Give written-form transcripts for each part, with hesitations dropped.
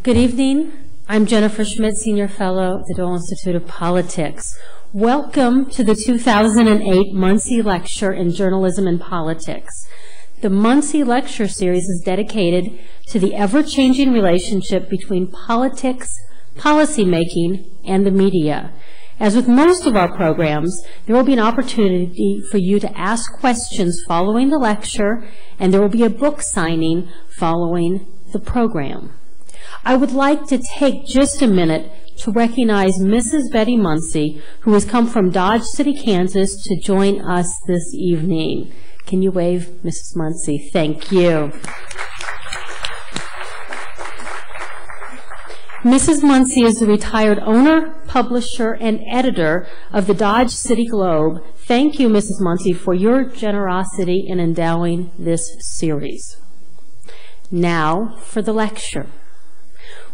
Good evening. I'm Jennifer Schmidt, Senior Fellow at the Dole Institute of Politics. Welcome to the 2008 Muncy Lecture in Journalism and Politics. The Muncy Lecture Series is dedicated to the ever-changing relationship between politics, policymaking, and the media. As with most of our programs, there will be an opportunity for you to ask questions following the lecture, and there will be a book signing following the program. I would like to take just a minute to recognize Mrs. Betty Muncy, who has come from Dodge City, Kansas, to join us this evening. Can you wave, Mrs. Muncy? Thank you. Mrs. Muncy is the retired owner, publisher, and editor of the Dodge City Globe. Thank you, Mrs. Muncy, for your generosity in endowing this series. Now for the lecture.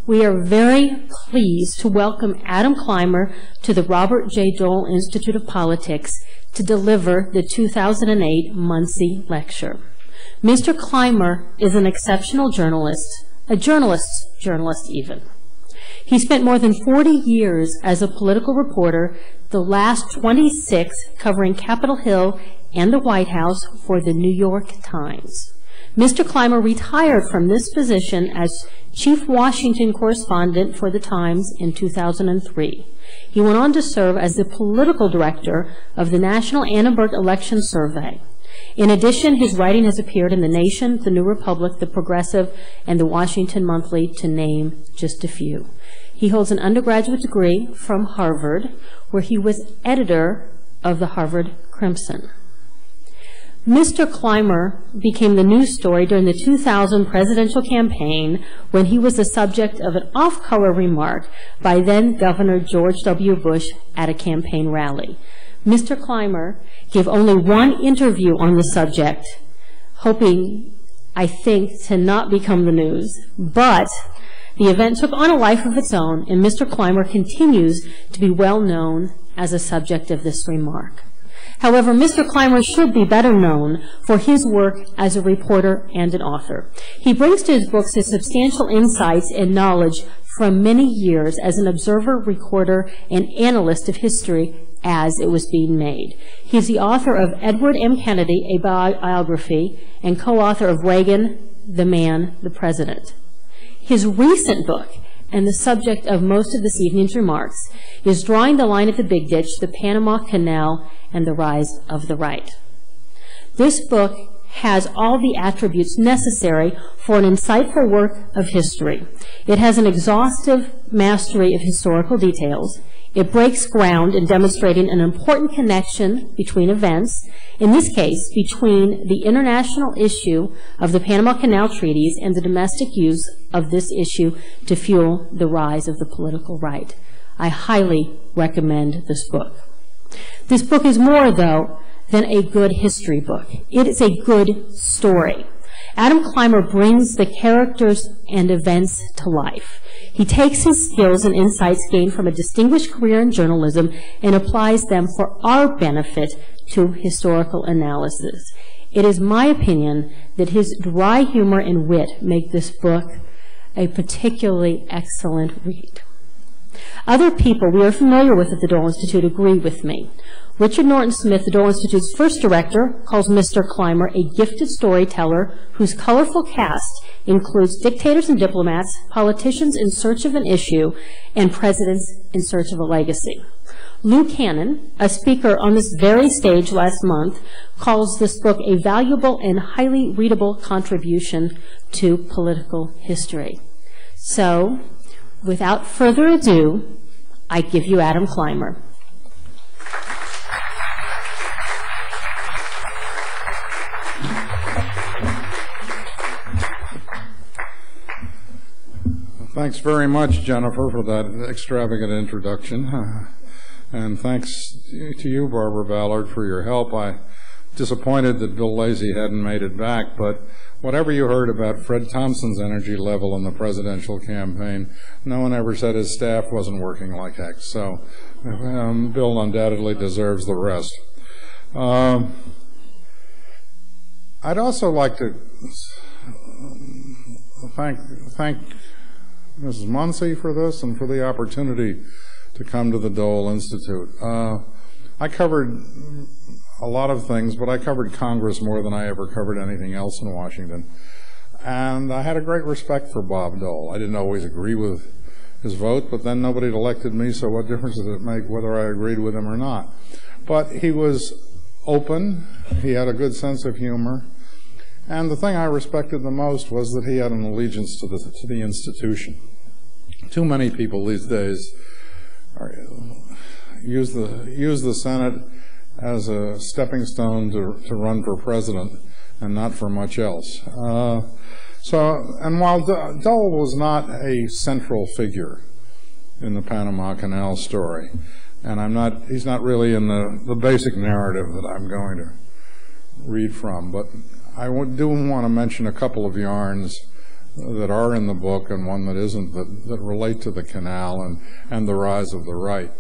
We are very pleased to welcome Adam Clymer to the Robert J. Dole Institute of Politics to deliver the 2008 Muncy Lecture. Mr. Clymer is an exceptional journalist, a journalist even. He spent more than 40 years as a political reporter, the last 26 covering Capitol Hill and the White House for the New York Times. Mr. Clymer retired from this position as Chief Washington Correspondent for the Times in 2003. He went on to serve as the political director of the National Annenberg Election Survey. In addition, his writing has appeared in The Nation, The New Republic, The Progressive, and The Washington Monthly, to name just a few. He holds an undergraduate degree from Harvard, where he was editor of the Harvard Crimson. Mr. Clymer became the news story during the 2000 presidential campaign when he was the subject of an off-color remark by then-Governor George W. Bush at a campaign rally. Mr. Clymer gave only one interview on the subject, hoping, I think, to not become the news. But the event took on a life of its own, and Mr. Clymer continues to be well known as a subject of this remark. However, Mr. Clymer should be better known for his work as a reporter and an author. He brings to his books his substantial insights and knowledge from many years as an observer, recorder, and analyst of history as it was being made. He is the author of Edward M. Kennedy, a biography, and co-author of Reagan, the Man, the President. His recent book, and the subject of most of this evening's remarks, is Drawing the Line at the Big Ditch, the Panama Canal, and the Rise of the Right. This book has all the attributes necessary for an insightful work of history. It has an exhaustive mastery of historical details. It breaks ground in demonstrating an important connection between events, in this case, between the international issue of the Panama Canal Treaties and the domestic use of this issue to fuel the rise of the political right. I highly recommend this book. This book is more, though, than a good history book. It is a good story. Adam Clymer brings the characters and events to life. He takes his skills and insights gained from a distinguished career in journalism and applies them for our benefit to historical analysis. It is my opinion that his dry humor and wit make this book a particularly excellent read. Other people we are familiar with at the Dole Institute agree with me. Richard Norton Smith, the Dole Institute's first director, calls Mr. Clymer a gifted storyteller whose colorful cast includes dictators and diplomats, politicians in search of an issue, and presidents in search of a legacy. Lou Cannon, a speaker on this very stage last month, calls this book a valuable and highly readable contribution to political history. So, without further ado, I give you Adam Clymer. Thanks very much, Jennifer, for that extravagant introduction. And thanks to you, Barbara Ballard, for your help. I'm disappointed that Bill Lazy hadn't made it back, but whatever you heard about Fred Thompson's energy level in the presidential campaign, no one ever said his staff wasn't working like heck. So Bill undoubtedly deserves the rest. I'd also like to thank Mrs. Muncy for this and for the opportunity to come to the Dole Institute. I covered a lot of things, but I covered Congress more than I ever covered anything else in Washington. And I had a great respect for Bob Dole. I didn't always agree with his vote, but then nobody had elected me, so what difference does it make whether I agreed with him or not? But he was open, he had a good sense of humor, and the thing I respected the most was that he had an allegiance to the institution. Too many people these days use the Senate as a stepping stone to run for president and not for much else. And while Dole was not a central figure in the Panama Canal story, and he's not really in the basic narrative that I'm going to read from, but I do want to mention a couple of yarns that are in the book and one that isn't, that relate to the canal and the rise of the right.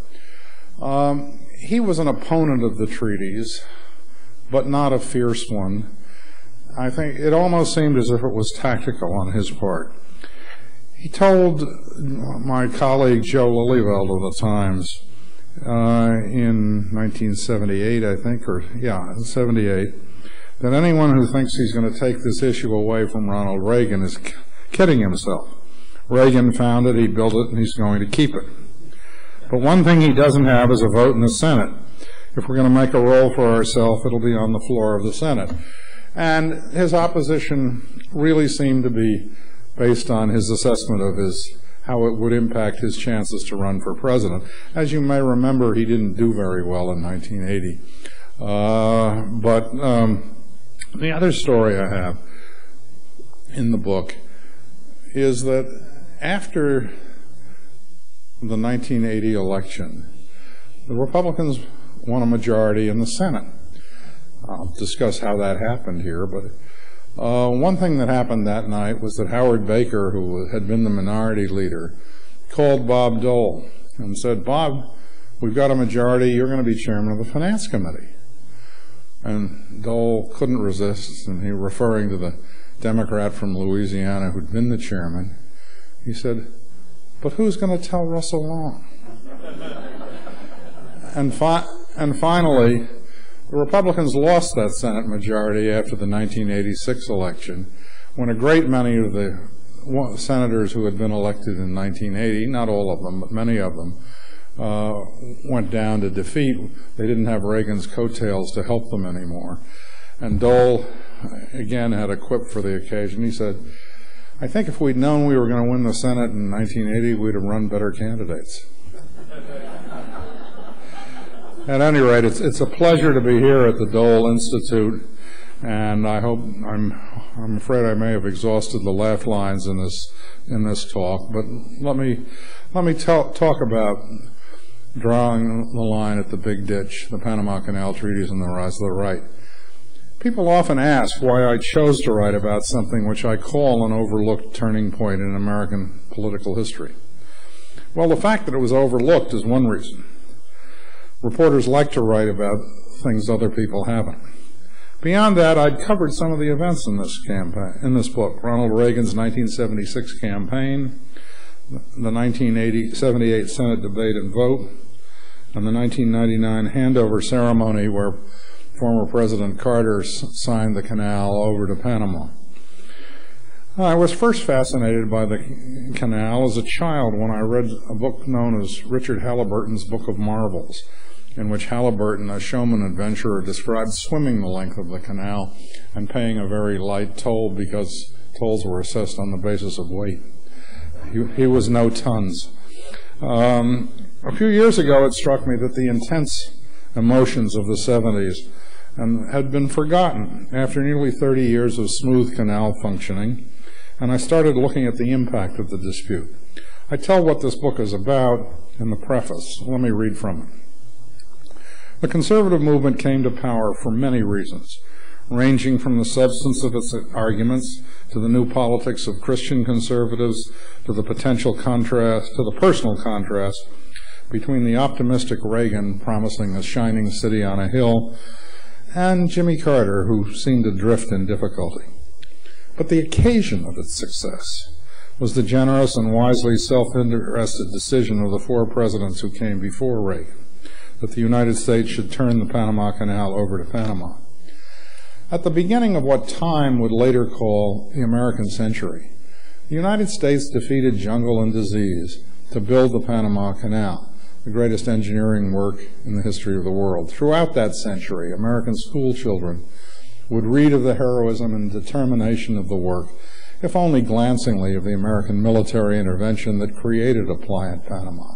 He was an opponent of the treaties, but not a fierce one. I think it almost seemed as if it was tactical on his part. He told my colleague Joe Lillyveld of the Times in 1978, I think, 78, that anyone who thinks he's going to take this issue away from Ronald Reagan is kidding himself. Reagan found it, he built it, and he's going to keep it. But one thing he doesn't have is a vote in the Senate. If we're going to make a role for ourselves, it'll be on the floor of the Senate. And his opposition really seemed to be based on his assessment of how it would impact his chances to run for president. As you may remember, he didn't do very well in 1980. But the other story I have in the book is that after the 1980 election, the Republicans won a majority in the Senate. I'll discuss how that happened here, but one thing that happened that night was that Howard Baker, who had been the minority leader, called Bob Dole and said, "Bob, we've got a majority, you're going to be chairman of the Finance Committee." And Dole couldn't resist, and he, referring to the Democrat from Louisiana who'd been the chairman, he said, "But who's going to tell Russell Long?" And finally, the Republicans lost that Senate majority after the 1986 election, when a great many of the senators who had been elected in 1980, not all of them, but many of them, went down to defeat. They didn't have Reagan's coattails to help them anymore. And Dole, again, had a quip for the occasion. He said, "I think if we'd known we were going to win the Senate in 1980, we'd have run better candidates." At any rate, it's a pleasure to be here at the Dole Institute, and I'm afraid I may have exhausted the laugh lines in this talk, but let me talk about drawing the line at the big ditch, the Panama Canal Treaties and the rise of the right. People often ask why I chose to write about something which I call an overlooked turning point in American political history. Well, the fact that it was overlooked is one reason. Reporters like to write about things other people haven't. Beyond that, I'd covered some of the events in this book. Ronald Reagan's 1976 campaign, the 1978 Senate debate and vote, and the 1999 handover ceremony where former President Carter signed the canal over to Panama. I was first fascinated by the canal as a child when I read a book known as Richard Halliburton's Book of Marvels, in which Halliburton, a showman adventurer, described swimming the length of the canal and paying a very light toll because tolls were assessed on the basis of weight. He was no tons. A few years ago, it struck me that the intense emotions of the 70s had been forgotten after nearly 30 years of smooth canal functioning, and I started looking at the impact of the dispute. I tell what this book is about in the preface. Let me read from it. The conservative movement came to power for many reasons, ranging from the substance of its arguments to the new politics of Christian conservatives to the personal contrast between the optimistic Reagan promising a shining city on a hill and Jimmy Carter, who seemed to drift in difficulty. But the occasion of its success was the generous and wisely self-interested decision of the four presidents who came before Reagan, that the United States should turn the Panama Canal over to Panama. At the beginning of what Time would later call the American century, the United States defeated jungle and disease to build the Panama Canal, the greatest engineering work in the history of the world. Throughout that century, American school children would read of the heroism and determination of the work, if only glancingly, of the American military intervention that created a pliant Panama.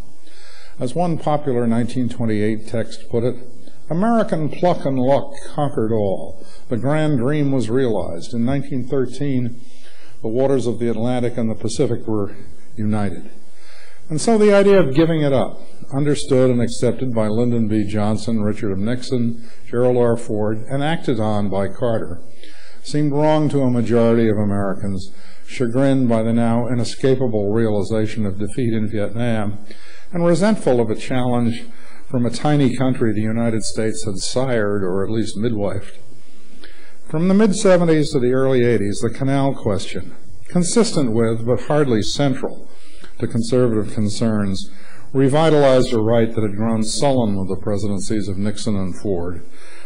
As one popular 1928 text put it, American pluck and luck conquered all. The grand dream was realized. In 1913, the waters of the Atlantic and the Pacific were united. And so the idea of giving it up, understood and accepted by Lyndon B. Johnson, Richard M. Nixon, Gerald R. Ford, and acted on by Carter, seemed wrong to a majority of Americans, chagrined by the now inescapable realization of defeat in Vietnam, and resentful of a challenge from a tiny country the United States had sired, or at least midwifed. From the mid-70s to the early 80s, the Canal question, consistent with, but hardly central to conservative concerns, revitalized a right that had grown sullen with the presidencies of Nixon and Ford.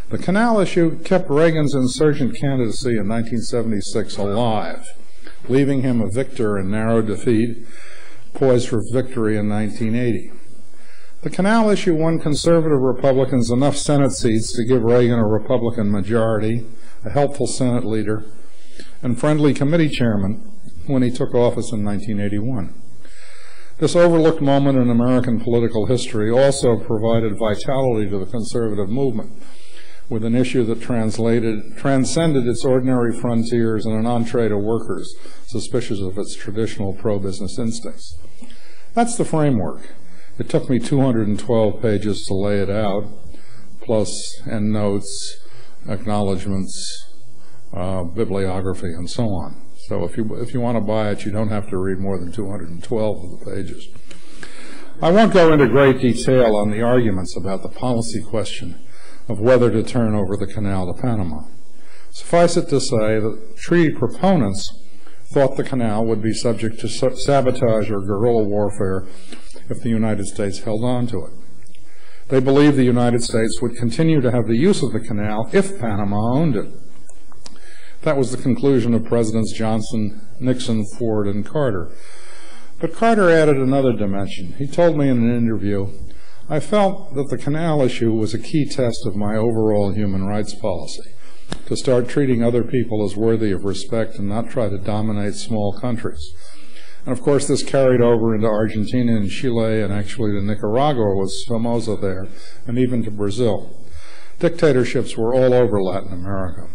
The Canal issue kept Reagan's insurgent candidacy in 1976 alive, leaving him a victor in narrow defeat, poised for victory in 1980. The Canal issue won conservative Republicans enough Senate seats to give Reagan a Republican majority, a helpful Senate leader, and friendly committee chairman when he took office in 1981. This overlooked moment in American political history also provided vitality to the conservative movement, with an issue that transcended its ordinary frontiers and an entree to workers suspicious of its traditional pro-business instincts. That's the framework. It took me 212 pages to lay it out, plus endnotes, acknowledgments, bibliography, and so on. So if you want to buy it, you don't have to read more than 212 of the pages. I won't go into great detail on the arguments about the policy question of whether to turn over the canal to Panama. Suffice it to say that treaty proponents thought the canal would be subject to sabotage or guerrilla warfare if the United States held on to it. They believed the United States would continue to have the use of the canal if Panama owned it. That was the conclusion of Presidents Johnson, Nixon, Ford, and Carter. But Carter added another dimension. He told me in an interview, I felt that the canal issue was a key test of my overall human rights policy, to start treating other people as worthy of respect and not try to dominate small countries. And of course this carried over into Argentina and Chile and actually to Nicaragua with Somoza there, and even to Brazil. Dictatorships were all over Latin America.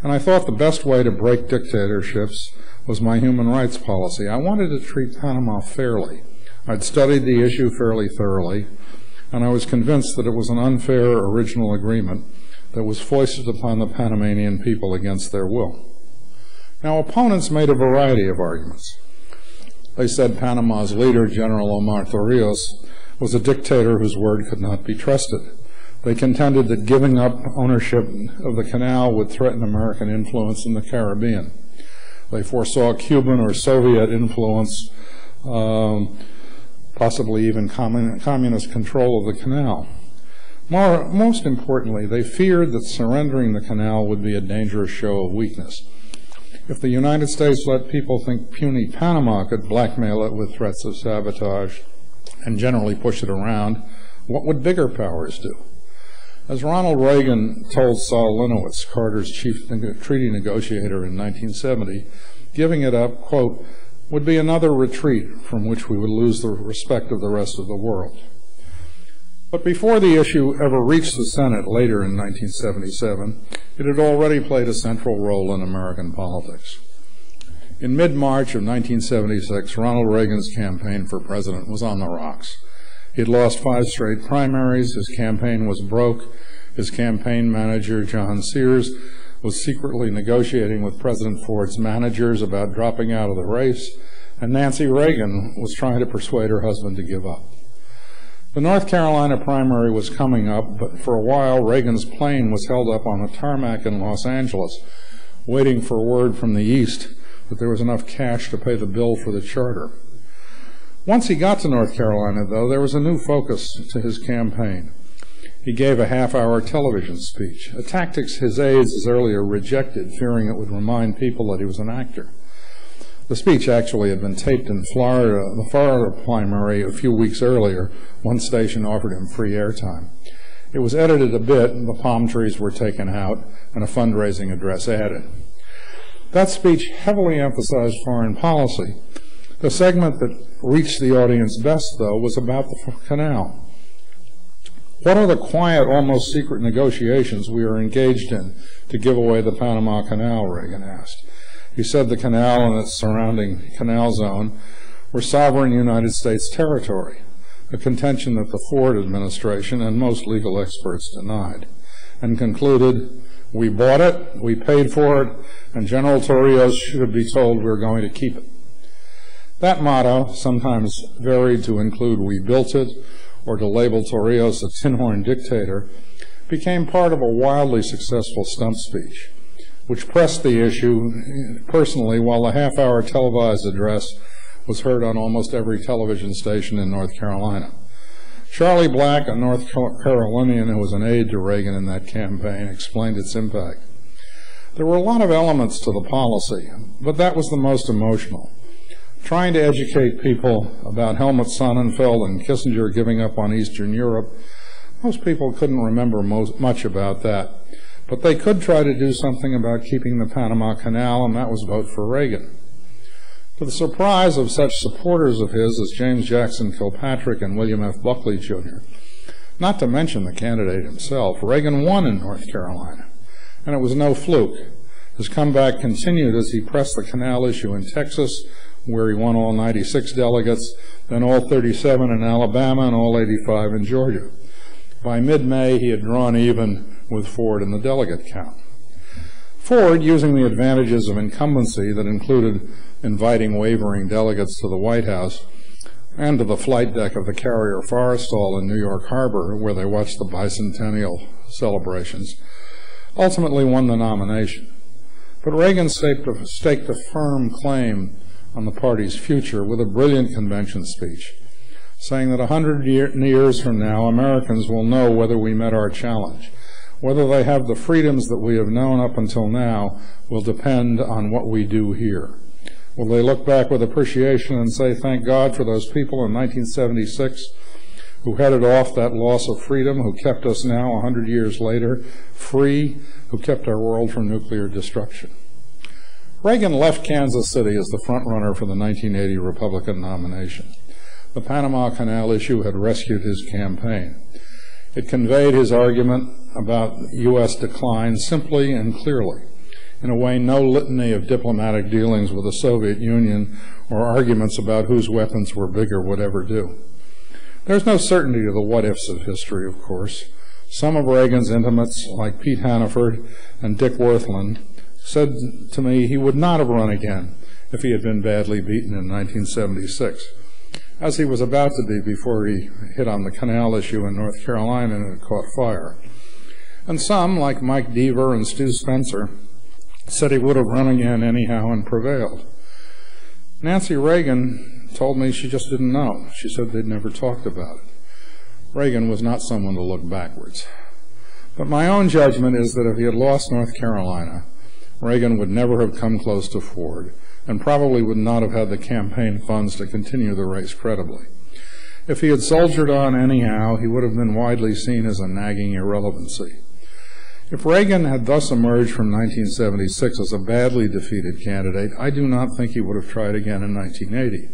And I thought the best way to break dictatorships was my human rights policy. I wanted to treat Panama fairly. I'd studied the issue fairly thoroughly, and I was convinced that it was an unfair original agreement that was foisted upon the Panamanian people against their will. Now, opponents made a variety of arguments. They said Panama's leader, General Omar Torrijos, was a dictator whose word could not be trusted. They contended that giving up ownership of the canal would threaten American influence in the Caribbean. They foresaw Cuban or Soviet influence, possibly even communist control of the canal. Most importantly, they feared that surrendering the canal would be a dangerous show of weakness. If the United States let people think puny Panama could blackmail it with threats of sabotage and generally push it around, what would bigger powers do? As Ronald Reagan told Saul Linowitz, Carter's chief treaty negotiator in 1970, giving it up, quote, would be another retreat from which we would lose the respect of the rest of the world. But before the issue ever reached the Senate later in 1977, it had already played a central role in American politics. In mid-March of 1976, Ronald Reagan's campaign for president was on the rocks. He had lost 5 straight primaries, his campaign was broke, his campaign manager, John Sears, was secretly negotiating with President Ford's managers about dropping out of the race, and Nancy Reagan was trying to persuade her husband to give up. The North Carolina primary was coming up, but for a while Reagan's plane was held up on a tarmac in Los Angeles, waiting for word from the East but there was enough cash to pay the bill for the charter. Once he got to North Carolina, though, there was a new focus to his campaign. He gave a half-hour television speech, a tactic his aides earlier rejected, fearing it would remind people that he was an actor. The speech actually had been taped in Florida, the Florida primary, a few weeks earlier. One station offered him free airtime. It was edited a bit, and the palm trees were taken out, and a fundraising address added. That speech heavily emphasized foreign policy. The segment that reached the audience best, though, was about the canal. What are the quiet, almost secret negotiations we are engaged in to give away the Panama Canal, Reagan asked. He said the canal and its surrounding canal zone were sovereign United States territory, a contention that the Ford administration and most legal experts denied, and concluded, we bought it, we paid for it, and General Torrijos should be told we're going to keep it. That motto, sometimes varied to include we built it, or to label Torrijos a tin-horn dictator, became part of a wildly successful stump speech, which pressed the issue personally while the half-hour televised address was heard on almost every television station in North Carolina. Charlie Black, a North Carolinian who was an aide to Reagan in that campaign, explained its impact. There were a lot of elements to the policy, but that was the most emotional. Trying to educate people about Helmut Sonnenfeld and Kissinger giving up on Eastern Europe, most people couldn't remember much about that. But they could try to do something about keeping the Panama Canal, and that was vote for Reagan. To the surprise of such supporters of his as James Jackson Kilpatrick and William F. Buckley, Jr., not to mention the candidate himself, Reagan won in North Carolina. And it was no fluke. His comeback continued as he pressed the canal issue in Texas, where he won all 96 delegates, then all 37 in Alabama and all 85 in Georgia. By mid-May, he had drawn even with Ford in the delegate count. Ford, using the advantages of incumbency that included inviting wavering delegates to the White House and to the flight deck of the carrier Forrestal in New York Harbor, where they watched the bicentennial celebrations, ultimately won the nomination. But Reagan staked a firm claim on the party's future with a brilliant convention speech, saying that 100 years from now, Americans will know whether we met our challenge. Whether they have the freedoms that we have known up until now will depend on what we do here. Will they look back with appreciation and say, thank God for those people in 1976 who headed off that loss of freedom, who kept us now, 100 years later, free, who kept our world from nuclear destruction. Reagan left Kansas City as the front-runner for the 1980 Republican nomination. The Panama Canal issue had rescued his campaign. It conveyed his argument about U.S. decline simply and clearly, in a way no litany of diplomatic dealings with the Soviet Union or arguments about whose weapons were bigger would ever do. There's no certainty to the what-ifs of history, of course. Some of Reagan's intimates, like Pete Hannaford and Dick Wirthlin, said to me he would not have run again if he had been badly beaten in 1976, as he was about to be before he hit on the canal issue in North Carolina and it caught fire. And some, like Mike Deaver and Stu Spencer, said he would have run again anyhow and prevailed. Nancy Reagan told me she just didn't know. She said they'd never talked about it. Reagan was not someone to look backwards. But my own judgment is that if he had lost North Carolina, Reagan would never have come close to Ford and probably would not have had the campaign funds to continue the race credibly. If he had soldiered on anyhow, he would have been widely seen as a nagging irrelevancy. If Reagan had thus emerged from 1976 as a badly defeated candidate, I do not think he would have tried again in 1980.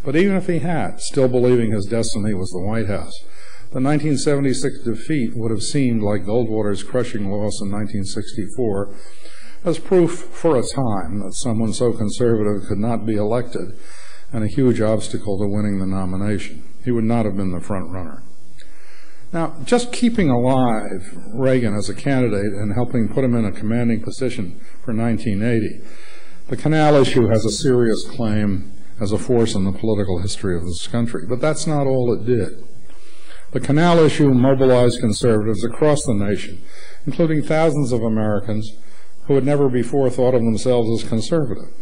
But even if he had, still believing his destiny was the White House, the 1976 defeat would have seemed like Goldwater's crushing loss in 1964 as proof for a time that someone so conservative could not be elected and a huge obstacle to winning the nomination. He would not have been the front runner. Now, just keeping alive Reagan as a candidate and helping put him in a commanding position for 1980, the canal issue has a serious claim as a force in the political history of this country. But that's not all it did. The canal issue mobilized conservatives across the nation, including thousands of Americans who had never before thought of themselves as conservative.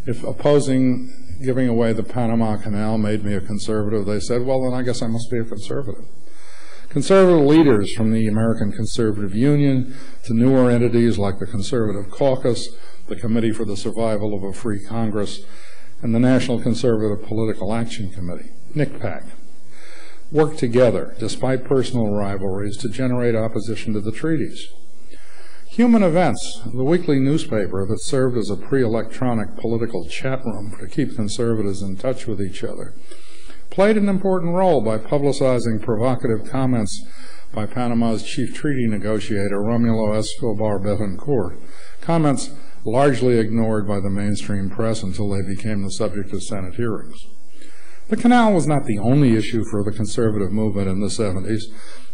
If opposing giving away the Panama Canal made me a conservative, they said, well, then I guess I must be a conservative. Conservative leaders from the American Conservative Union to newer entities like the Conservative Caucus, the Committee for the Survival of a Free Congress, and the National Conservative Political Action Committee, NCPAC, worked together, despite personal rivalries, to generate opposition to the treaties. Human Events, the weekly newspaper that served as a pre-electronic political chat room to keep conservatives in touch with each other, played an important role by publicizing provocative comments by Panama's chief treaty negotiator, Romulo Escobar Betancourt, comments largely ignored by the mainstream press until they became the subject of Senate hearings. The canal was not the only issue for the conservative movement in the 70s,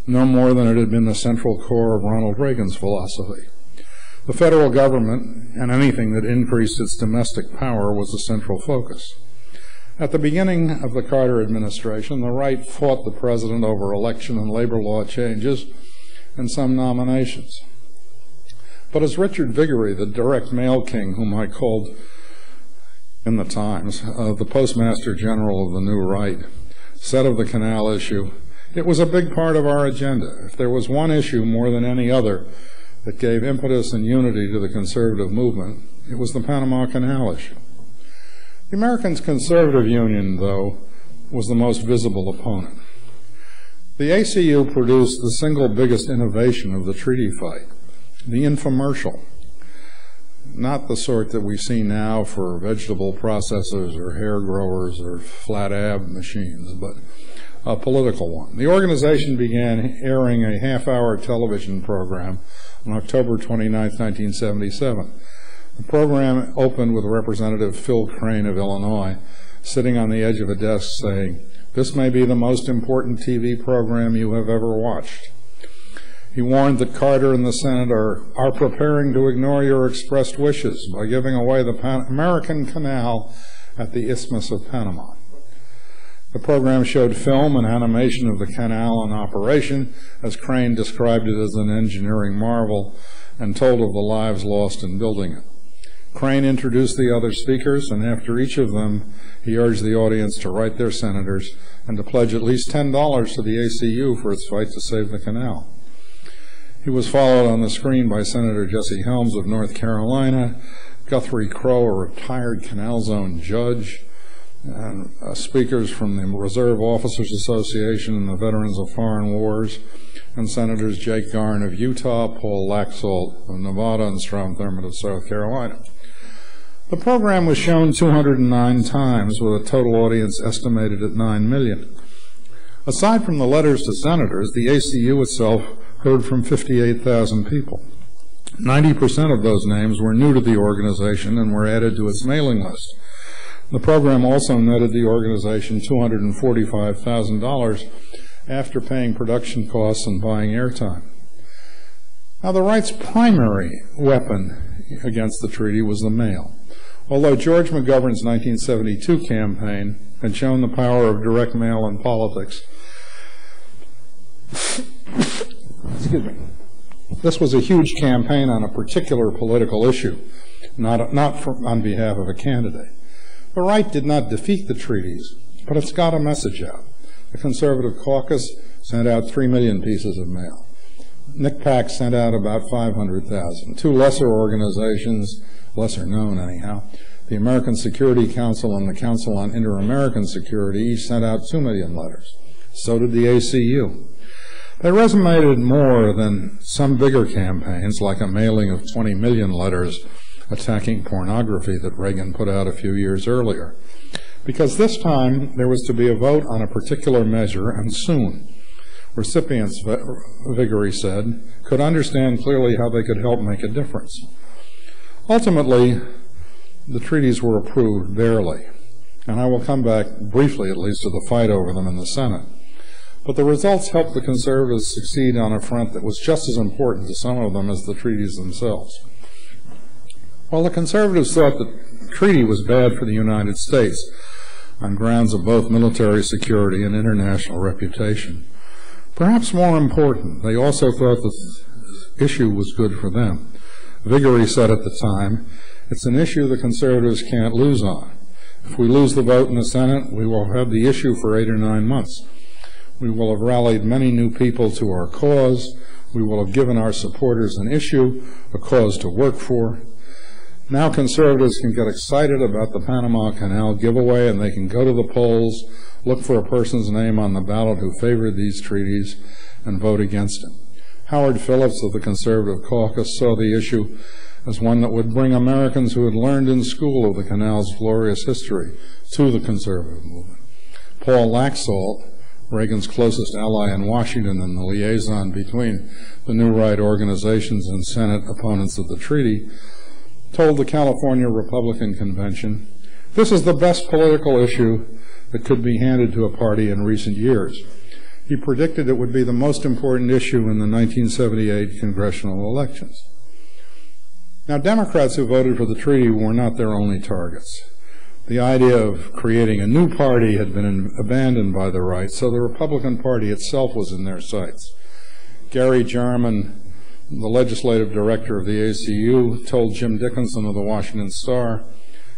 no more than it had been the central core of Ronald Reagan's philosophy. The federal government and anything that increased its domestic power was a central focus. At the beginning of the Carter administration, the right fought the president over election and labor law changes and some nominations. But as Richard Viguerie, the direct mail king whom I called in the Times, the Postmaster General of the New Right, said of the canal issue, it was a big part of our agenda. If there was one issue more than any other that gave impetus and unity to the conservative movement, it was the Panama Canal issue. The American Conservative Union, though, was the most visible opponent. The ACU produced the single biggest innovation of the treaty fight, the infomercial. Not the sort that we see now for vegetable processors or hair growers or flat ab machines, but a political one. The organization began airing a half-hour television program on October 29, 1977. The program opened with Representative Phil Crane of Illinois sitting on the edge of a desk saying, "This may be the most important TV program you have ever watched." He warned that Carter and the Senate are preparing to ignore your expressed wishes by giving away the American Canal at the Isthmus of Panama. The program showed film and animation of the canal in operation, as Crane described it as an engineering marvel, and told of the lives lost in building it. Crane introduced the other speakers, and after each of them, he urged the audience to write their senators and to pledge at least $10 to the ACU for its fight to save the canal. He was followed on the screen by Senator Jesse Helms of North Carolina, Guthrie Crowe, a retired Canal Zone judge, and speakers from the Reserve Officers Association and the Veterans of Foreign Wars, and Senators Jake Garn of Utah, Paul Laxalt of Nevada, and Strom Thurmond of South Carolina. The program was shown 209 times, with a total audience estimated at 9 million. Aside from the letters to senators, the ACU itself heard from 58,000 people. 90% of those names were new to the organization and were added to its mailing list. The program also netted the organization $245,000 after paying production costs and buying airtime. Now, the right's primary weapon against the treaty was the mail. Although George McGovern's 1972 campaign had shown the power of direct mail in politics, excuse me, this was a huge campaign on a particular political issue, not on behalf of a candidate. The right did not defeat the treaties, but it's got a message out. The Conservative Caucus sent out 3 million pieces of mail. NCPAC sent out about 500,000. Two lesser organizations, lesser known anyhow, the American Security Council and the Council on Inter-American Security, each sent out 2 million letters. So did the ACU. They resonated more than some bigger campaigns, like a mailing of 20 million letters attacking pornography that Reagan put out a few years earlier. Because this time there was to be a vote on a particular measure, and soon. Recipients, Viguerie said, could understand clearly how they could help make a difference. Ultimately, the treaties were approved barely, and I will come back briefly at least to the fight over them in the Senate. But the results helped the conservatives succeed on a front that was just as important to some of them as the treaties themselves. While the conservatives thought the treaty was bad for the United States on grounds of both military security and international reputation, perhaps more important, they also thought the issue was good for them. Viguerie said at the time, It's an issue the Conservatives can't lose on. If we lose the vote in the Senate, we will have the issue for 8 or 9 months. We will have rallied many new people to our cause. We will have given our supporters an issue, a cause to work for. Now Conservatives can get excited about the Panama Canal giveaway, and they can go to the polls, look for a person's name on the ballot who favored these treaties, and vote against it. Howard Phillips of the Conservative Caucus saw the issue as one that would bring Americans who had learned in school of the Canal's glorious history to the conservative movement. Paul Laxalt, Reagan's closest ally in Washington and the liaison between the New Right organizations and Senate opponents of the treaty, told the California Republican Convention, "This is the best political issue that could be handed to a party in recent years." He predicted it would be the most important issue in the 1978 congressional elections. Now, Democrats who voted for the treaty were not their only targets. The idea of creating a new party had been abandoned by the right, so the Republican Party itself was in their sights. Gary Jarman, the legislative director of the ACU, told Jim Dickinson of the Washington Star,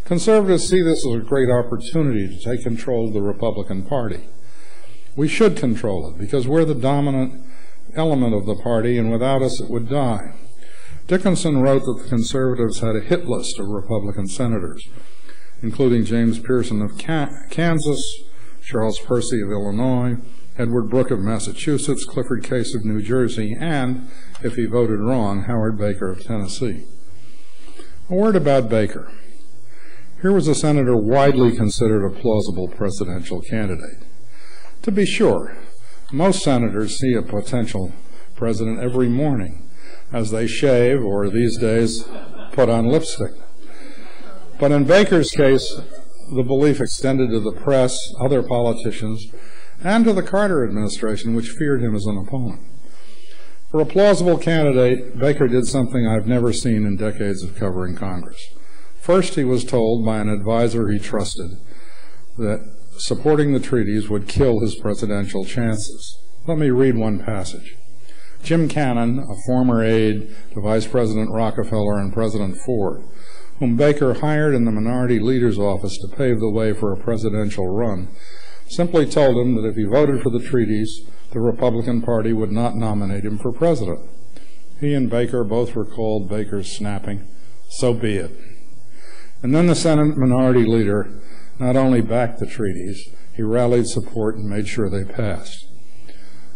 "Conservatives see this as a great opportunity to take control of the Republican Party. We should control it because we're the dominant element of the party, and without us it would die." Dickinson wrote that the Conservatives had a hit list of Republican senators, including James Pearson of Kansas, Charles Percy of Illinois, Edward Brooke of Massachusetts, Clifford Case of New Jersey, and, if he voted wrong, Howard Baker of Tennessee. A word about Baker. Here was a senator widely considered a plausible presidential candidate. To be sure, most senators see a potential president every morning as they shave or, these days, put on lipstick. But in Baker's case, the belief extended to the press, other politicians, and to the Carter administration, which feared him as an opponent. For a plausible candidate, Baker did something I've never seen in decades of covering Congress. First, he was told by an advisor he trusted that supporting the treaties would kill his presidential chances. Let me read one passage. Jim Cannon, a former aide to Vice President Rockefeller and President Ford, whom Baker hired in the Minority Leader's office to pave the way for a presidential run, simply told him that if he voted for the treaties, the Republican Party would not nominate him for president. He and Baker both recalled Baker's snapping, "So be it." And then the Senate Minority Leader not only backed the treaties, he rallied support and made sure they passed.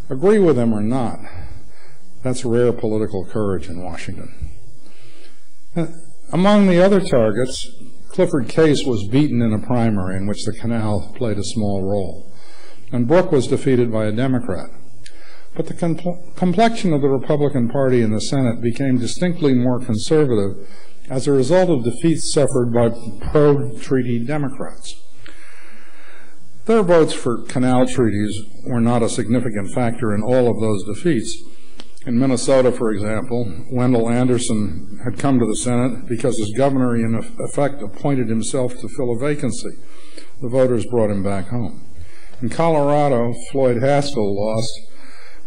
Agree with him or not, that's rare political courage in Washington. Among the other targets, Clifford Case was beaten in a primary in which the Canal played a small role, and Brooke was defeated by a Democrat. But the complexion of the Republican Party in the Senate became distinctly more conservative as a result of defeats suffered by pro-treaty Democrats. Their votes for canal treaties were not a significant factor in all of those defeats. In Minnesota, for example, Wendell Anderson had come to the Senate because his governor, in effect, appointed himself to fill a vacancy. The voters brought him back home. In Colorado, Floyd Haskell lost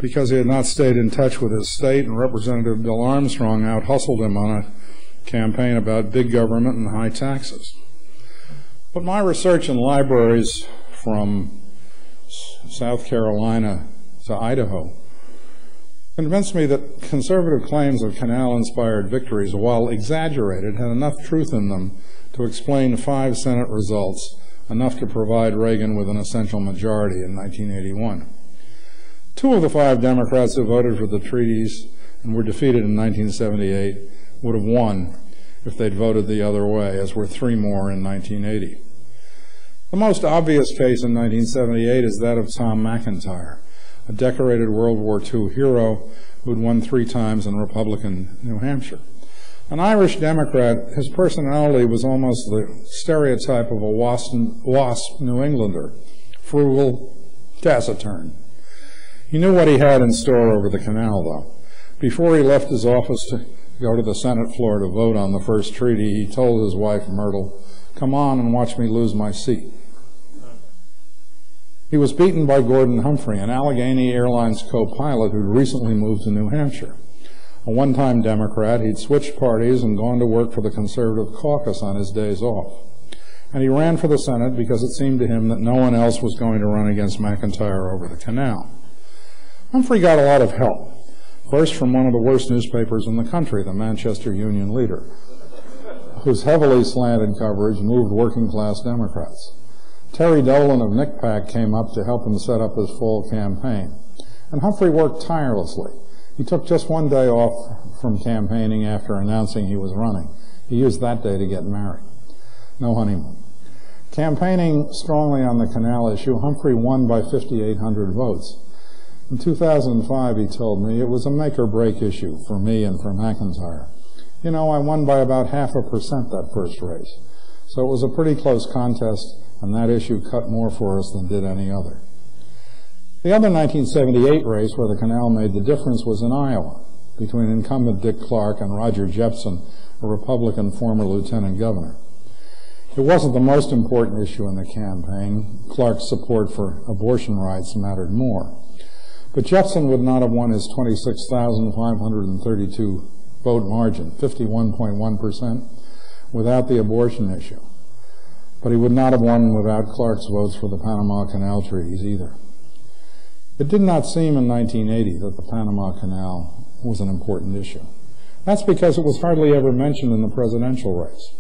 because he had not stayed in touch with his state, and Representative Bill Armstrong out-hustled him on a campaign about big government and high taxes. But my research in libraries from South Carolina to Idaho convinced me that conservative claims of canal-inspired victories, while exaggerated, had enough truth in them to explain 5 Senate results, enough to provide Reagan with an essential majority in 1981. 2 of the 5 Democrats who voted for the treaties and were defeated in 1978 would have won if they'd voted the other way, as were 3 more in 1980. The most obvious case in 1978 is that of Tom Mcintyre, a decorated World War II hero who'd won 3 times in Republican New Hampshire. An Irish Democrat, his personality was almost the stereotype of a WASP New Englander, frugal, taciturn. He knew what he had in store over the canal, though. Before he left his office to go to the Senate floor to vote on the first treaty, he told his wife, Myrtle, "Come on and watch me lose my seat." He was beaten by Gordon Humphrey, an Allegheny Airlines co-pilot who'd recently moved to New Hampshire. A one-time Democrat, he'd switched parties and gone to work for the Conservative caucus on his days off. And he ran for the Senate because it seemed to him that no one else was going to run against Mcintyre over the Canal. Humphrey got a lot of help. First, from one of the worst newspapers in the country, the Manchester Union Leader, whose heavily slanted coverage moved working-class Democrats. Terry Dole of NICPAC came up to help him set up his fall campaign. And Humphrey worked tirelessly. He took just one day off from campaigning after announcing he was running. He used that day to get married. No honeymoon. Campaigning strongly on the Canal issue, Humphrey won by 5,800 votes. In 2005, he told me, it was a make-or-break issue for me and for Mcintyre. You know, I won by about 0.5% that first race. So it was a pretty close contest, and that issue cut more for us than did any other. The other 1978 race where the Canal made the difference was in Iowa, between incumbent Dick Clark and Roger Jepson, a Republican former lieutenant governor. It wasn't the most important issue in the campaign. Clark's support for abortion rights mattered more. But Jepson would not have won his 26,532 vote margin, 51.1%, without the abortion issue. But he would not have won without Clark's votes for the Panama Canal Treaties either. It did not seem in 1980 that the Panama Canal was an important issue. That's because it was hardly ever mentioned in the presidential race,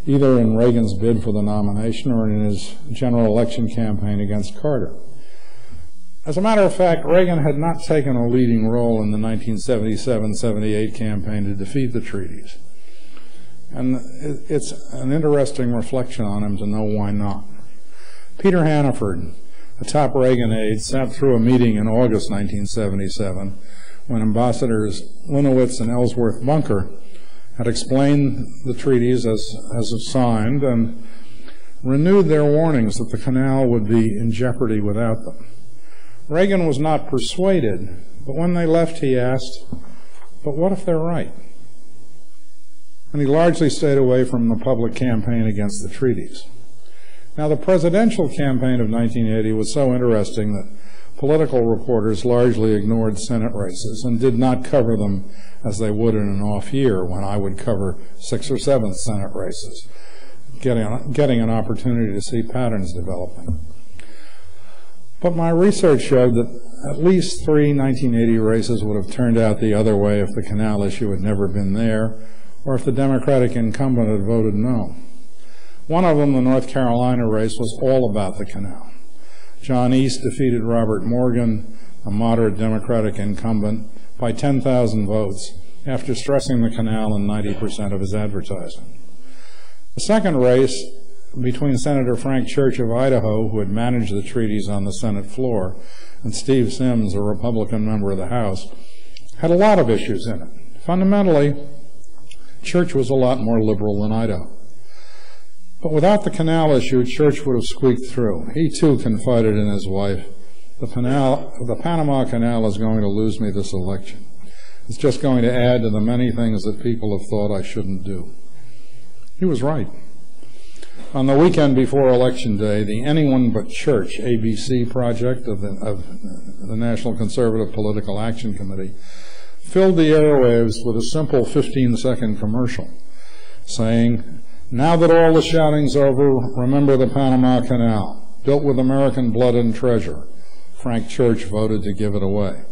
either in Reagan's bid for the nomination or in his general election campaign against Carter. As a matter of fact, Reagan had not taken a leading role in the 1977-78 campaign to defeat the treaties. And it's an interesting reflection on him to know why not. Peter Hannaford, a top Reagan aide, sat through a meeting in August 1977 when Ambassadors Linowitz and Ellsworth Bunker had explained the treaties as signed and renewed their warnings that the canal would be in jeopardy without them. Reagan was not persuaded, but when they left he asked, but what if they're right? And he largely stayed away from the public campaign against the treaties. Now, the presidential campaign of 1980 was so interesting that political reporters largely ignored Senate races and did not cover them as they would in an off year when I would cover 6 or 7 Senate races, getting an opportunity to see patterns developing. But my research showed that at least 3 1980 races would have turned out the other way if the canal issue had never been there, or if the Democratic incumbent had voted no. One of them, the North Carolina race, was all about the canal. John East defeated Robert Morgan, a moderate Democratic incumbent, by 10,000 votes after stressing the canal in 90% of his advertising. The second race, between Senator Frank Church of Idaho, who had managed the treaties on the Senate floor, and Steve Sims, a Republican member of the House, had a lot of issues in it. Fundamentally, Church was a lot more liberal than Idaho. But without the canal issue, Church would have squeaked through. He, too, confided in his wife, the Panama Canal is going to lose me this election. It's just going to add to the many things that people have thought I shouldn't do. He was right. On the weekend before Election Day, the Anyone But Church ABC project of the National Conservative Political Action Committee filled the airwaves with a simple 15-second commercial saying, "Now that all the shouting's over, remember the Panama Canal, built with American blood and treasure." Frank Church voted to give it away.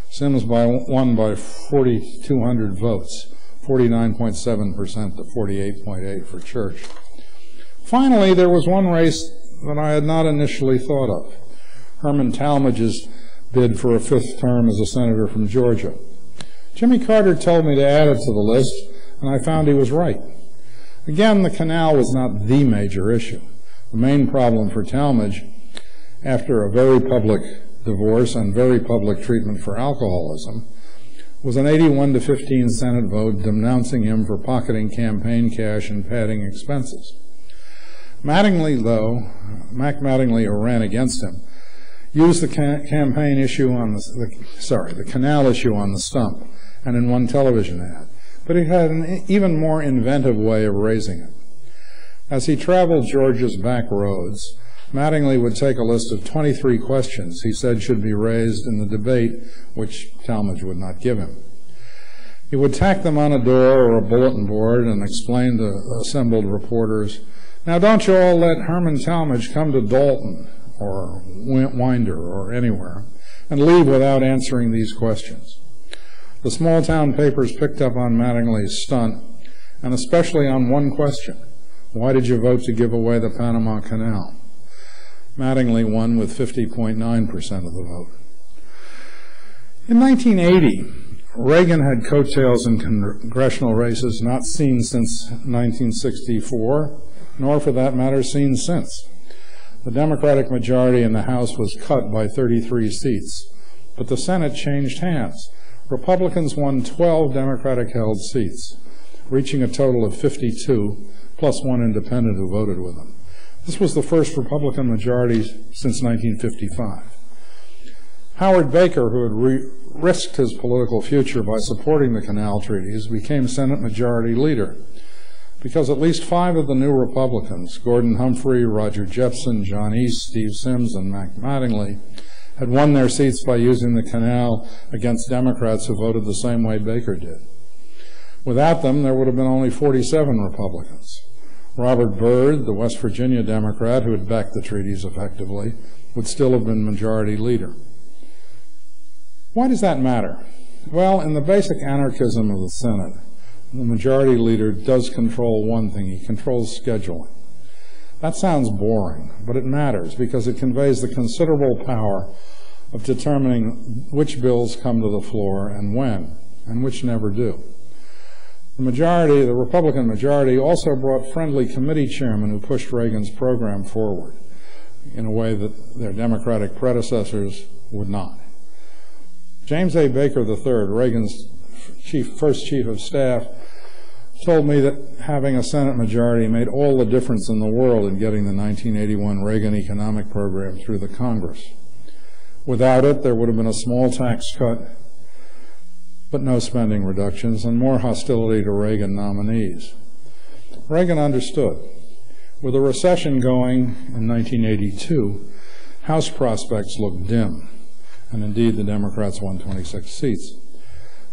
Sims won by 4,200 votes, 49.7% to 48.8% for Church. Finally, there was one race that I had not initially thought of, Herman Talmadge's bid for a 5th term as a senator from Georgia. Jimmy Carter told me to add it to the list, and I found he was right. Again, the canal was not the major issue. The main problem for Talmadge, after a very public divorce and very public treatment for alcoholism, was an 81-15 Senate vote denouncing him for pocketing campaign cash and padding expenses. Mattingly, though, Mac Mattingly, who ran against him, used the canal issue on the stump and in one television ad, but he had an even more inventive way of raising it. As he traveled Georgia's back roads, Mattingly would take a list of 23 questions he said should be raised in the debate, which Talmadge would not give him. He would tack them on a door or a bulletin board and explain to assembled reporters, "Now don't you all let Herman Talmadge come to Dalton or Winder or anywhere and leave without answering these questions." The small-town papers picked up on Mattingly's stunt, and especially on one question: why did you vote to give away the Panama Canal? Mattingly won with 50.9% of the vote. In 1980, Reagan had coattails in congressional races not seen since 1964, nor for that matter seen since. The Democratic majority in the House was cut by 33 seats, but the Senate changed hands. Republicans won 12 Democratic-held seats, reaching a total of 52, plus one independent who voted with them. This was the first Republican majority since 1955. Howard Baker, who had risked his political future by supporting the Canal Treaties, became Senate Majority Leader because at least 5 of the new Republicans, Gordon Humphrey, Roger Jepson, John East, Steve Sims, and Mac Mattingly, had won their seats by using the canal against Democrats who voted the same way Baker did. Without them, there would have been only 47 Republicans. Robert Byrd, the West Virginia Democrat who had backed the treaties effectively, would still have been Majority Leader. Why does that matter? Well, in the basic anarchism of the Senate, the Majority Leader does control one thing: he controls scheduling. That sounds boring, but it matters because it conveys the considerable power of determining which bills come to the floor and when, and which never do. The Republican majority, also brought friendly committee chairmen who pushed Reagan's program forward in a way that their Democratic predecessors would not. James A. Baker III, Reagan's first chief of staff, told me that having a Senate majority made all the difference in the world in getting the 1981 Reagan economic program through the Congress. Without it, there would have been a small tax cut, but no spending reductions, and more hostility to Reagan nominees. Reagan understood. With a recession going in 1982, House prospects looked dim, and indeed the Democrats won 26 seats.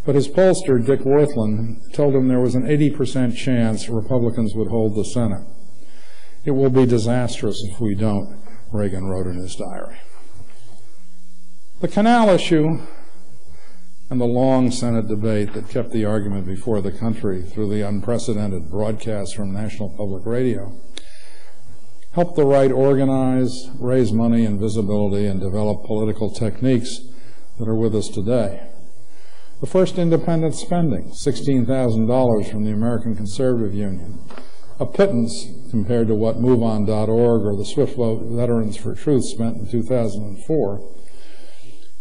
But his pollster, Dick Worthland, told him there was an 80% chance Republicans would hold the Senate. "It will be disastrous if we don't," Reagan wrote in his diary. The Canal issue and the long Senate debate that kept the argument before the country through the unprecedented broadcasts from National Public Radio helped the right organize, raise money and visibility, and develop political techniques that are with us today. The first independent spending, $16,000 from the American Conservative Union, a pittance compared to what MoveOn.org or the Swift Veterans for Truth spent in 2004,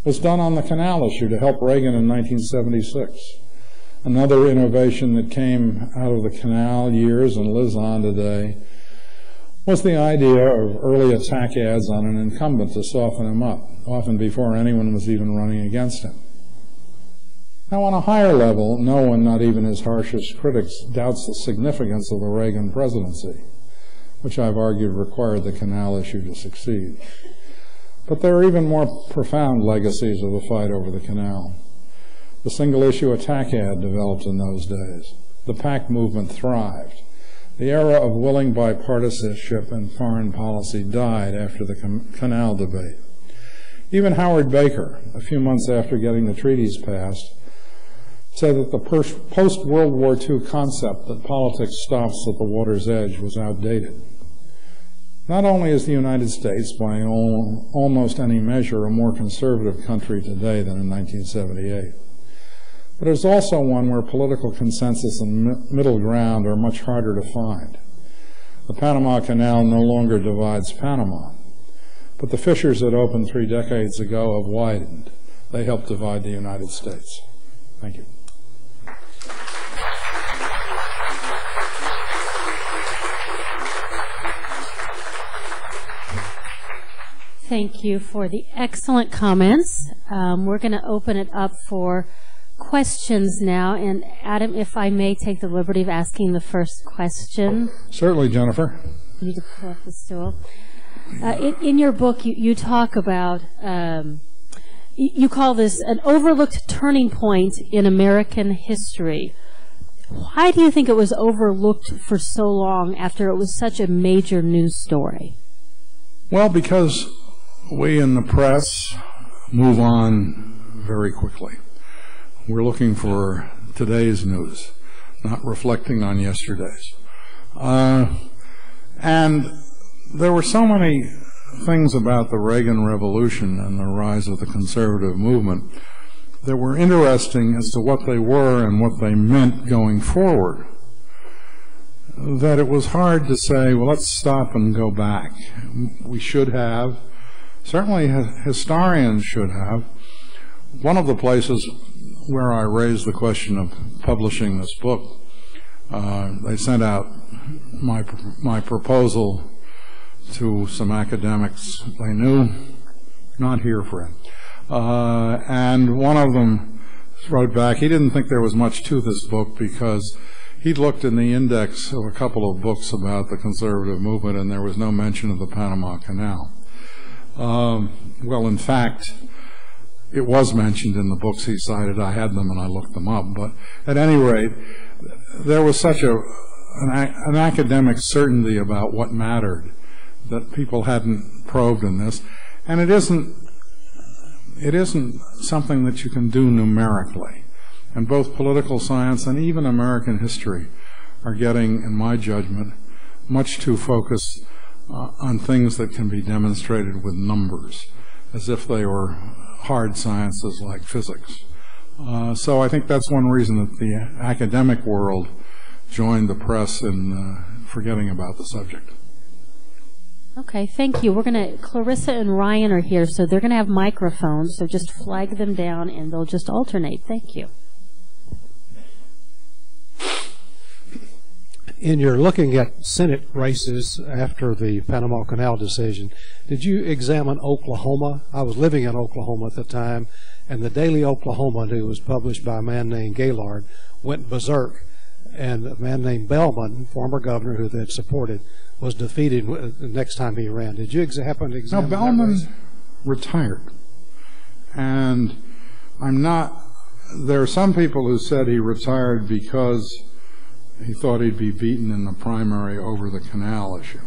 was done on the Canal issue to help Reagan in 1976. Another innovation that came out of the Canal years and lives on today was the idea of early attack ads on an incumbent to soften him up, often before anyone was even running against him. Now, on a higher level, no one, not even his harshest critics, doubts the significance of the Reagan presidency, which I've argued required the Canal issue to succeed. But there are even more profound legacies of the fight over the Canal. The single-issue attack ad developed in those days. The PAC movement thrived. The era of willing bipartisanship in foreign policy died after the Canal debate. Even Howard Baker, a few months after getting the treaties passed, said that the post-World War II concept that politics stops at the water's edge was outdated. Not only is the United States, by almost any measure, a more conservative country today than in 1978, but it's also one where political consensus and middle ground are much harder to find. The Panama Canal no longer divides Panama, but the fissures that opened 3 decades ago have widened. They helped divide the United States. Thank you. Thank you for the excellent comments. We're going to open it up for questions now. And Adam, if I may take the liberty of asking the first question. Certainly, Jennifer. You need to pull up the stool. In your book, you talk about, You call this an overlooked turning point in American history. Why do you think it was overlooked for so long after it was such a major news story? Well, because we in the press move on very quickly. We're looking for today's news, not reflecting on yesterday's. And there were so many things about the Reagan Revolution and the rise of the conservative movement that were interesting as to what they were and what they meant going forward, that it was hard to say, well, let's stop and go back. We should have. Certainly historians should have. One of the places where I raised the question of publishing this book, they sent out my proposal to some academics they knew, not here, Fred. And one of them wrote back, he didn't think there was much to this book because he'd looked in the index of a couple of books about the conservative movement and there was no mention of the Panama Canal. Well, in fact, it was mentioned in the books he cited. I had them and I looked them up. But at any rate, there was such an academic certainty about what mattered that people hadn't probed in this. And it isn't something that you can do numerically. And both political science and even American history are getting, in my judgment, much too focused on things that can be demonstrated with numbers, as if they were hard sciences like physics. So I think that's one reason that the academic world joined the press in forgetting about the subject. Okay, thank you. Clarissa and Ryan are here, so they're going to have microphones, so just flag them down and they'll just alternate. Thank you. In your looking at Senate races after the Panama Canal decision, did you examine Oklahoma? I was living in Oklahoma at the time, and the Daily Oklahoman, who was published by a man named Gaylord, went berserk, and a man named Bellman, former governor who they had supported, was defeated the next time he ran. Did you happen to examine that race? No, Bellman retired, and there are some people who said he retired because he thought he'd be beaten in the primary over the canal issue.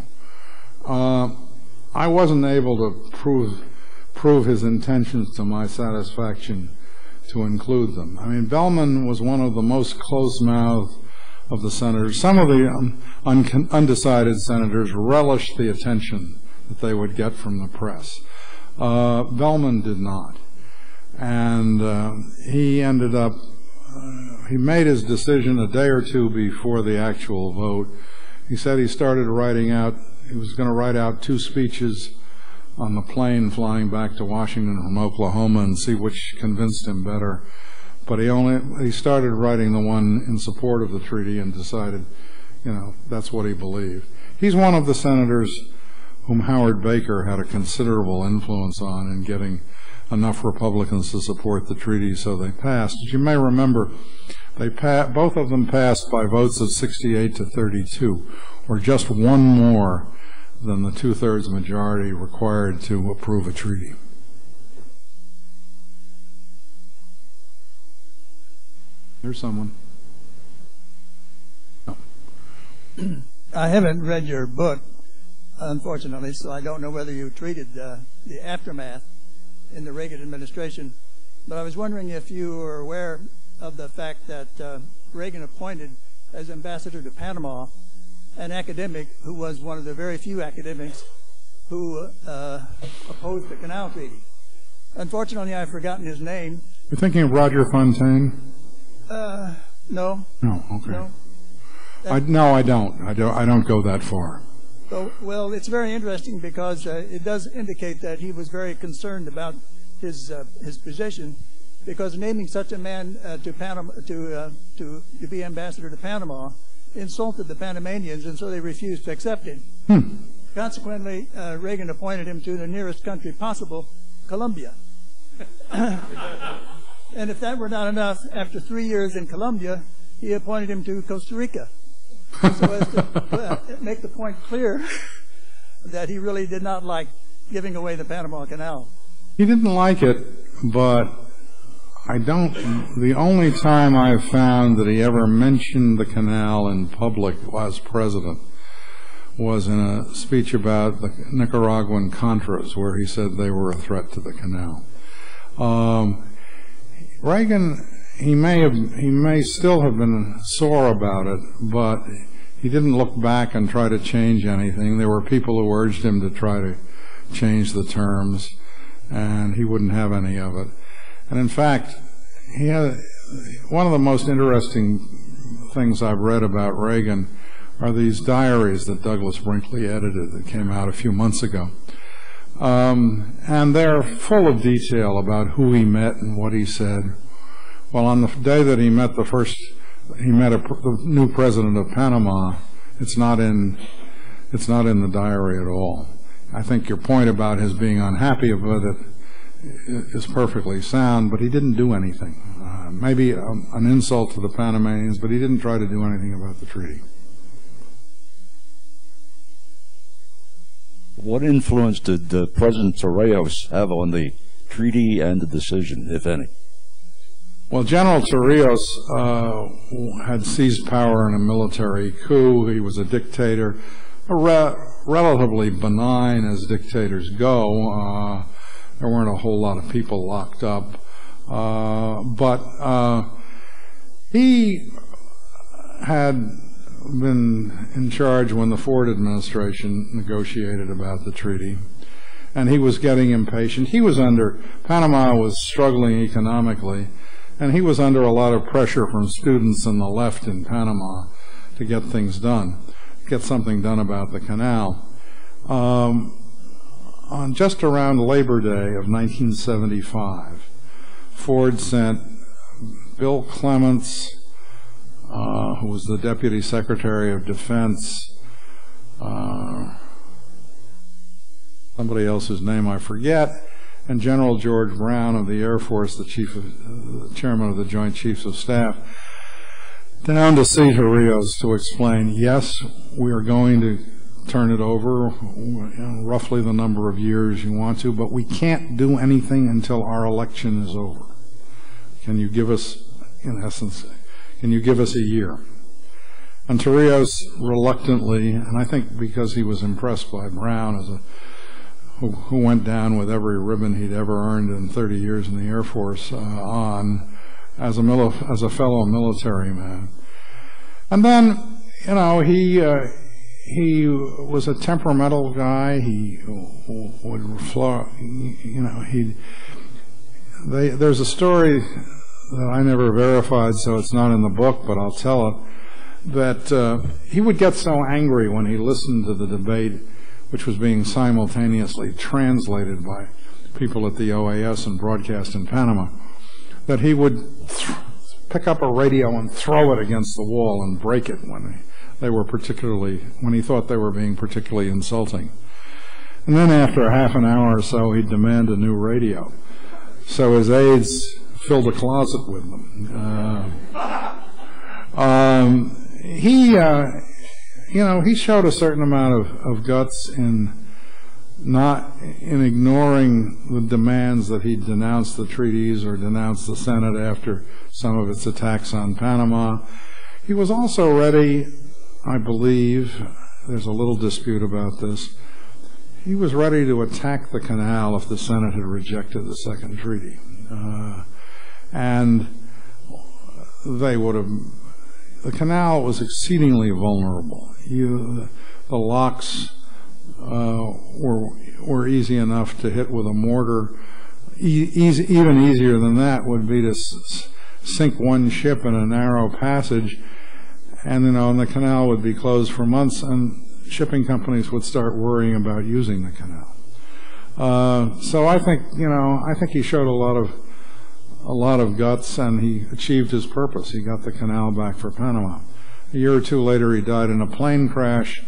I wasn't able to prove his intentions to my satisfaction to include them. I mean, Bellman was one of the most close-mouthed of the senators. Some of the undecided senators relished the attention that they would get from the press. Bellman did not. And he ended up he made his decision a day or two before the actual vote. He said he was going to write out 2 speeches on the plane flying back to Washington from Oklahoma and see which convinced him better. But he started writing the one in support of the treaty and decided, that's what he believed. He's one of the senators whom Howard Baker had a considerable influence on in getting enough Republicans to support the treaty, so they passed. As you may remember, both of them passed by votes of 68 to 32, or just one more than the 2/3 majority required to approve a treaty. There's someone. Oh. I haven't read your book, unfortunately, so I don't know whether you treated the aftermath in the Reagan administration, but I was wondering if you were aware of the fact that Reagan appointed as ambassador to Panama an academic who was one of the very few academics who opposed the Canal Treaty. Unfortunately, I've forgotten his name. You're thinking of Roger Fontaine? No. No, okay. No, I don't. I don't go that far. So, well, it's very interesting because it does indicate that he was very concerned about his position, because naming such a man to Panama to be ambassador to Panama insulted the Panamanians, and so they refused to accept him. Consequently, Reagan appointed him to the nearest country possible, Colombia. And if that were not enough, after 3 years in Colombia, he appointed him to Costa Rica, so as to make the point clear that he really did not like giving away the Panama Canal. He didn't like it but the only time I've found that he ever mentioned the canal in public as president was in a speech about the Nicaraguan Contras, where he said they were a threat to the canal. Reagan, he may still have been sore about it, but he didn't look back and try to change anything. There were people who urged him to try to change the terms, and he wouldn't have any of it. And in fact, he had one of the most interesting things I've read about Reagan are these diaries that Douglas Brinkley edited that came out a few months ago. And they're full of detail about who he met and what he said. Well, on the day that he met the new president of Panama, it's not in the diary at all. I think your point about his being unhappy about it is perfectly sound, but he didn't do anything. Maybe an insult to the Panamanians, but he didn't try to do anything about the treaty. What influence did President Torrijos have on the treaty and the decision, if any? Well, General Torrijos had seized power in a military coup. He was a dictator, relatively benign as dictators go. There weren't a whole lot of people locked up. But he had been in charge when the Ford administration negotiated about the treaty, and he was getting impatient. Panama was struggling economically, and he was under a lot of pressure from students on the left in Panama to get things done, get something done about the canal. On just around Labor Day of 1975, Ford sent Bill Clements, who was the Deputy Secretary of Defense, somebody else's name I forget, and General George Brown of the Air Force, the chairman of the Joint Chiefs of Staff, down to see Torrijos to explain, yes, we are going to turn it over, roughly the number of years you want to, but we can't do anything until our election is over. Can you give us, in essence, can you give us a year? And Torrijos reluctantly, and I think because he was impressed by Brown who went down with every ribbon he'd ever earned in 30 years in the Air Force as a fellow military man. And then, he was a temperamental guy. He would there's a story that I never verified, so it's not in the book, but I'll tell it, that he would get so angry when he listened to the debate, which was being simultaneously translated by people at the OAS and broadcast in Panama, that he would pick up a radio and throw it against the wall and break it when he thought they were being particularly insulting. And then after a half an hour or so, he'd demand a new radio. So his aides filled a closet with them. He showed a certain amount of guts in ignoring the demands that he denounced the treaties or denounced the Senate after some of its attacks on Panama. He was also ready, I believe, there's a little dispute about this, he was ready to attack the canal if the Senate had rejected the second treaty. And they would have, the canal was exceedingly vulnerable. The locks were easy enough to hit with a mortar. Even easier than that would be to sink one ship in a narrow passage, and the canal would be closed for months, and shipping companies would start worrying about using the canal. So I think he showed a lot of guts, and he achieved his purpose. He got the canal back for Panama. A year or two later, he died in a plane crash.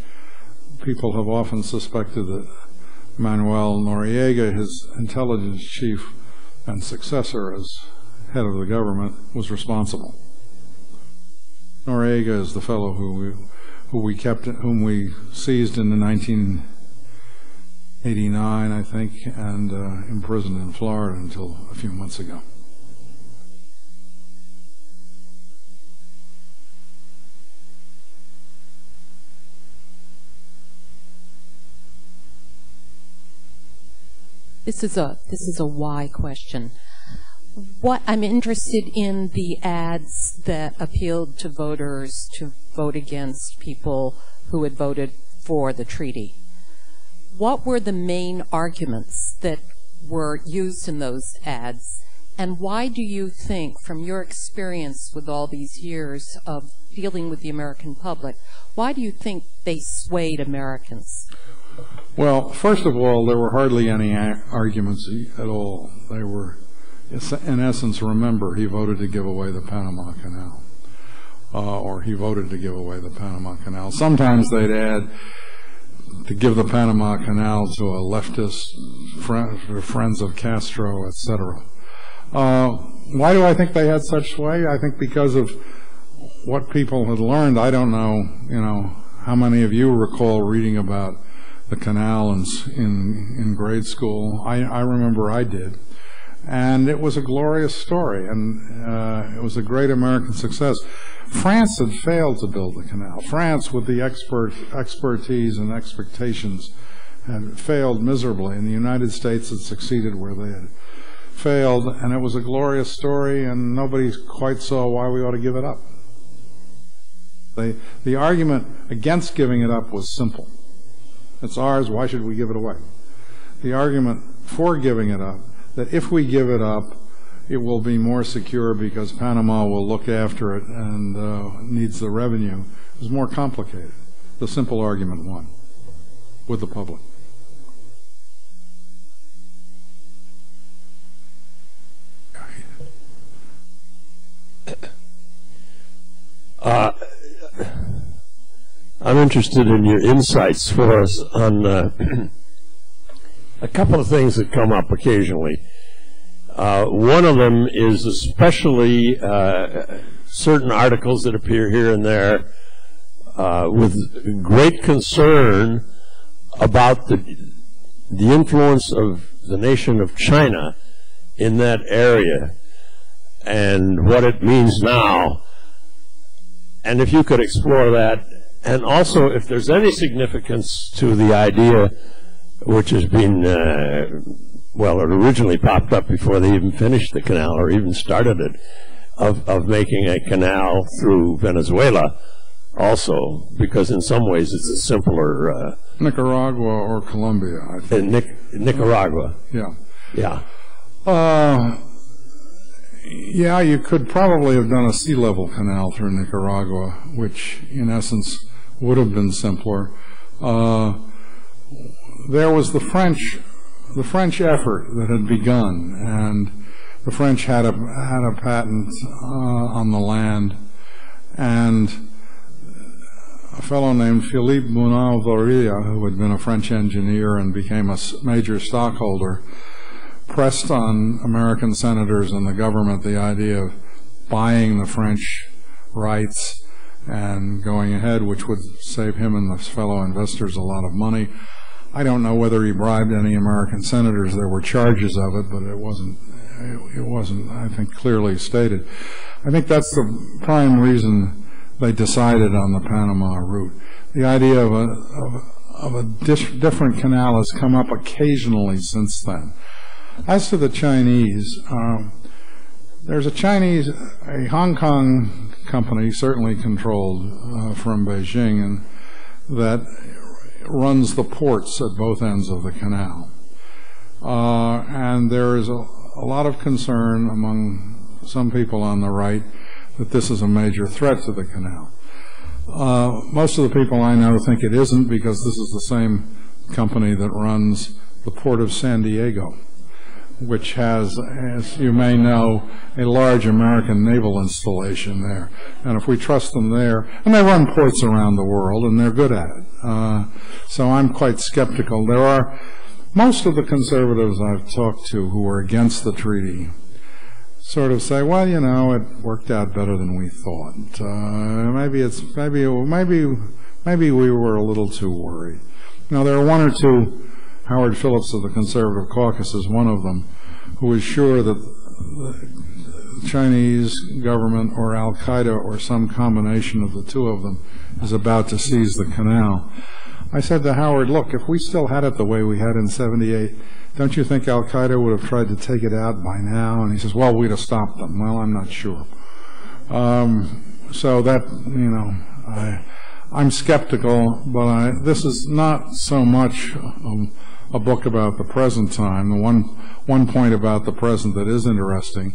People have often suspected that Manuel Noriega, his intelligence chief and successor as head of the government, was responsible. Noriega is the fellow whom we seized in the '89, I think, and imprisoned in Florida until a few months ago. This is a why question. I'm interested in the ads that appealed to voters to vote against people who had voted for the treaty. What were the main arguments that were used in those ads, and why do you think, from your experience with all these years of dealing with the American public, why do you think they swayed Americans? Well, first of all, there were hardly any arguments at all. They were, in essence, remember, he voted to give away the Panama Canal, or he voted to give away the Panama Canal. Sometimes they'd add to give the Panama Canal to a leftist, friends of Castro, etc. Why do I think they had such sway? I think because of what people had learned. I don't know, how many of you recall reading about the canal in grade school. I remember I did. And it was a glorious story, and it was a great American success. France had failed to build the canal. France, with the expertise and expectations, had failed miserably, and the United States had succeeded where they had failed, and it was a glorious story, and nobody quite saw why we ought to give it up. The argument against giving it up was simple. It's ours, why should we give it away? The argument for giving it up, that if we give it up, it will be more secure because Panama will look after it and needs the revenue, is more complicated. The simple argument won with the public. I'm interested in your insights for us on a couple of things that come up occasionally. One of them is especially certain articles that appear here and there with great concern about the influence of the nation of China in that area and what it means now. And if you could explore that, and also if there's any significance to the idea, which has been, well, it originally popped up before they even finished the canal or even started it, of making a canal through Venezuela also, because in some ways it's a simpler... Nicaragua or Colombia, I think. Nicaragua. Yeah. Yeah. Yeah, you could probably have done a sea-level canal through Nicaragua, which in essence would have been simpler. There was the French effort that had begun, and the French had a patent on the land, and a fellow named Philippe Manuel Noriega, who had been a French engineer and became a major stockholder, pressed on American senators and the government the idea of buying the French rights and going ahead, which would save him and his fellow investors a lot of money. I don't know whether he bribed any American senators. There were charges of it, but it wasn't, I think, clearly stated. I think that's the prime reason they decided on the Panama route. The idea of a different canal has come up occasionally since then. As to the Chinese, there's a Hong Kong company, certainly controlled from Beijing, and that runs the ports at both ends of the canal. And there is a lot of concern among some people on the right that this is a major threat to the canal. Most of the people I know think it isn't, because this is the same company that runs the port of San Diego, which has, as you may know, a large American naval installation there. And if we trust them there, and they run ports around the world, and they're good at it. So I'm quite skeptical. There are, most of the conservatives I've talked to who are against the treaty sort of say, well, it worked out better than we thought. Maybe we were a little too worried. Now, there are one or two Howard Phillips of the Conservative Caucus is one of them, who is sure that the Chinese government or Al-Qaeda or some combination of the two of them is about to seize the canal. I said to Howard, look, if we still had it the way we had in '78, don't you think Al-Qaeda would have tried to take it out by now? And he says, well, we'd have stopped them. Well, I'm not sure. So that, you know, I'm skeptical, but this is not so much a book about the present time. The one point about the present that is interesting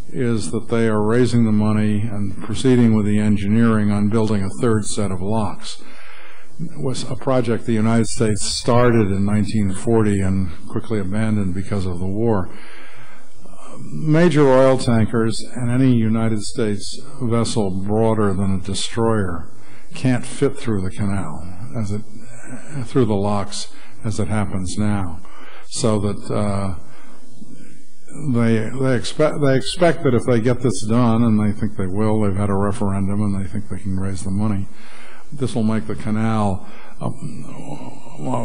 is that they are raising the money and proceeding with the engineering on building a third set of locks. It was a project the United States started in 1940 and quickly abandoned because of the war. Major oil tankers and any United States vessel broader than a destroyer can't fit through the canal, through the locks as it happens now. So that they expect that if they get this done, and they think they will, they've had a referendum and they think they can raise the money, this will make the canal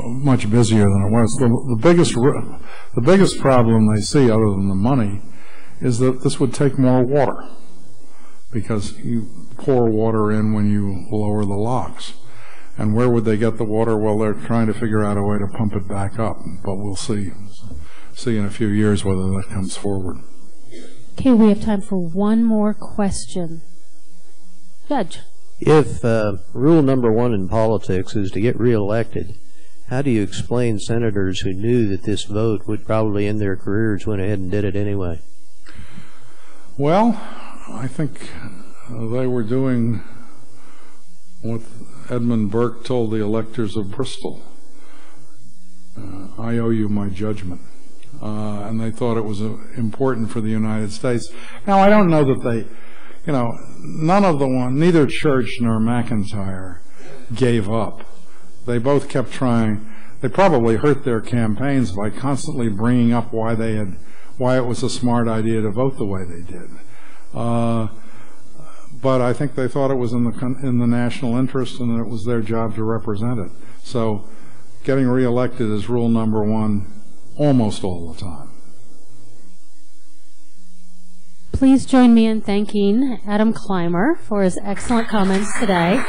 much busier than it was. The biggest problem they see, other than the money, is that this would take more water, because you pour water in when you lower the locks. And where would they get the water? Well, they're trying to figure out a way to pump it back up, but we'll see in a few years whether that comes forward. Okay, we have time for one more question. Judge. If rule number one in politics is to get reelected, how do you explain senators who knew that this vote would probably end their careers went ahead and did it anyway? Well, I think they were doing what Edmund Burke told the electors of Bristol. I owe you my judgment. And they thought it was important for the United States. Now, I don't know that they, you know, neither Church nor Mcintyre gave up. They both kept trying. They probably hurt their campaigns by constantly bringing up why it was a smart idea to vote the way they did. But I think they thought it was in the national interest and that it was their job to represent it. So getting reelected is rule number one almost all the time. Please join me in thanking Adam Clymer for his excellent comments today.